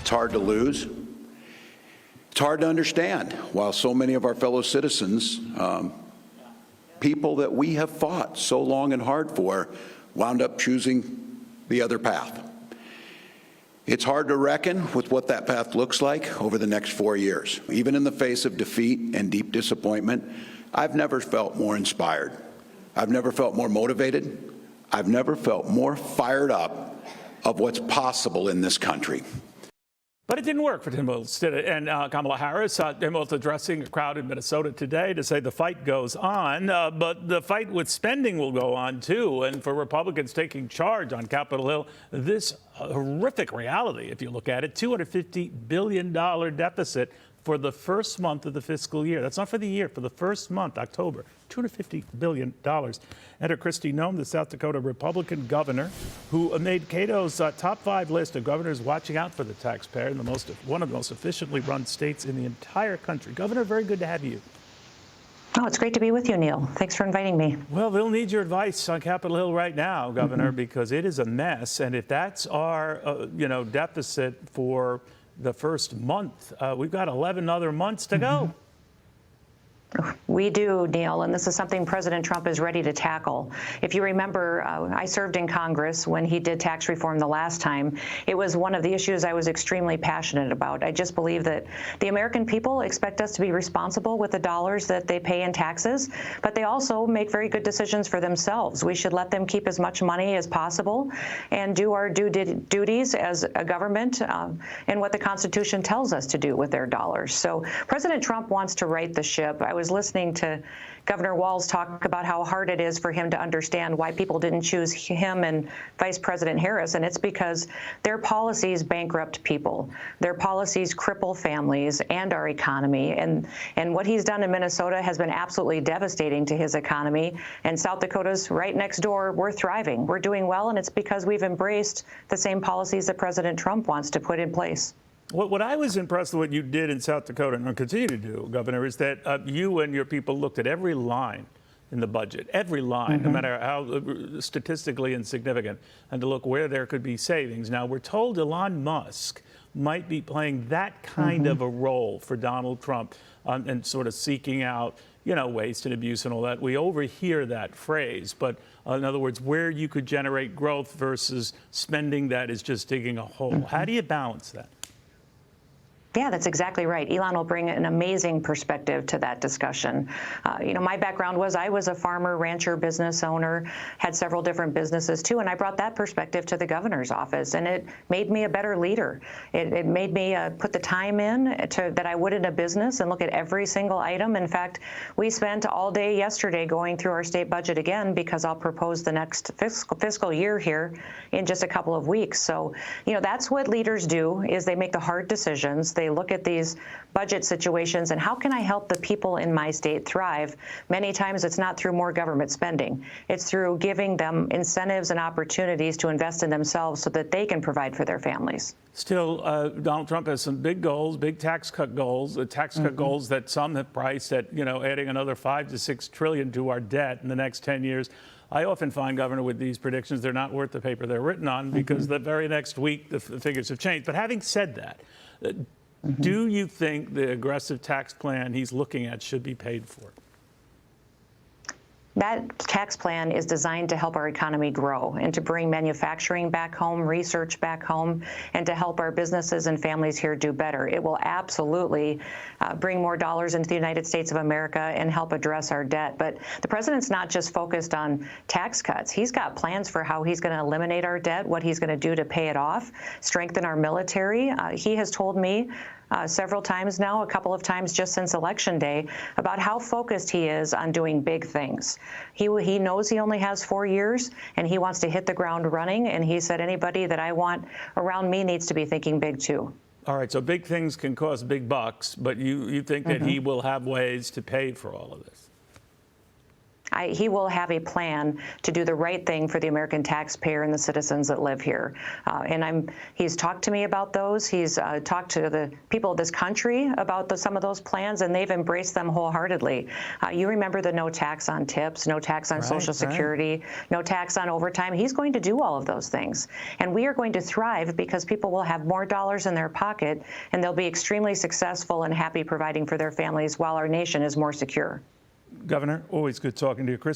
It's hard to lose. It's hard to understand while so many of our fellow citizens, people that we have fought so long and hard for, wound up choosing the other path. It's hard to reckon with what that path looks like over the next 4 years. Even in the face of defeat and deep disappointment, I've never felt more inspired. I've never felt more motivated. I've never felt more fired up of what's possible in this country. But it didn't work for Tim Wilz, did it? And Kamala Harris, Tim Wilz addressing a crowd in Minnesota today to say the fight goes on, but the fight with spending will go on too. And for Republicans taking charge on Capitol Hill, this horrific reality, if you look at it, $250 billion deficit for the first month of the fiscal year. That's not for the year, for the first month, October, $250 billion. Enter Kristi Noem, the South Dakota Republican governor, who made Cato's top 5 list of governors watching out for the taxpayer in one of the most efficiently run states in the entire country. Governor, very good to have you. Oh, it's great to be with you, Neil. Thanks for inviting me. Well, we'll need your advice on Capitol Hill right now, Governor, because it is a mess. And if that's our, deficit for the first month, we've got 11 other months to go. We do, Neil, and this is something President Trump is ready to tackle. If you remember, I served in Congress when he did tax reform the last time. It was one of the issues I was extremely passionate about. I just believe that the American people expect us to be responsible with the dollars that they pay in taxes, but they also make very good decisions for themselves. We should let them keep as much money as possible and do our duties as a government and what the Constitution tells us to do with their dollars. So President Trump wants to right the ship. I was listening to Governor Walz talk about how hard it is for him to understand why people didn't choose him and Vice President Harris, and it's because their policies bankrupt people. Their policies cripple families and our economy, and what he's done in Minnesota has been absolutely devastating to his economy, and South Dakota's right next door. We're thriving. We're doing well, and it's because we've embraced the same policies that President Trump wants to put in place. What I was impressed with what you did in South Dakota and continue to do, Governor, is that you and your people looked at every line in the budget, every line, no matter how statistically insignificant, and to look where there could be savings. Now, we're told Elon Musk might be playing that kind of a role for Donald Trump and sort of seeking out, waste and abuse and all that. We overhear that phrase, but in other words, where you could generate growth versus spending that is just digging a hole. How do you balance that? Yeah, that's exactly right. Elon will bring an amazing perspective to that discussion. My background was I was a farmer, rancher, business owner, had several different businesses too, and I brought that perspective to the governor's office, and it made me a better leader. It made me put the time in that I would in a business and look at every single item. In fact, we spent all day yesterday going through our state budget again because I'll propose the next fiscal year here in just a couple of weeks. So, that's what leaders do, is they make the hard decisions. They look at these budget situations and how can I help the people in my state thrive? Many times it's not through more government spending. It's through giving them incentives and opportunities to invest in themselves so that they can provide for their families. Still, Donald Trump has some big goals, big tax cut goals, goals that some have priced at, adding another $5 to $6 trillion to our debt in the next 10 years. I often find, Governor, with these predictions, they're not worth the paper they're written on because the very next week the figures have changed. But having said that, do you think the aggressive tax plan he's looking at should be paid for? That tax plan is designed to help our economy grow and to bring manufacturing back home, research back home, and to help our businesses and families here do better. It will absolutely bring more dollars into the United States of America and help address our debt. But the president's not just focused on tax cuts. He's got plans for how he's going to eliminate our debt, what he's going to do to pay it off, strengthen our military. He has told me several times now, a couple of times just since Election Day, about how focused he is on doing big things. He knows he only has 4 years, and he wants to hit the ground running, and he said anybody that I want around me needs to be thinking big too. All right, so big things can cost big bucks, but you think that he will have ways to pay for all of this? He will have a plan to do the right thing for the American taxpayer and the citizens that live here. He's talked to me about those. He's talked to the people of this country about some of those plans, and they've embraced them wholeheartedly. You remember the no tax on tips, no tax on Social Security, no tax on overtime. He's going to do all of those things. And we are going to thrive because people will have more dollars in their pocket, and they'll be extremely successful and happy providing for their families while our nation is more secure. Governor, always good talking to you. Kristi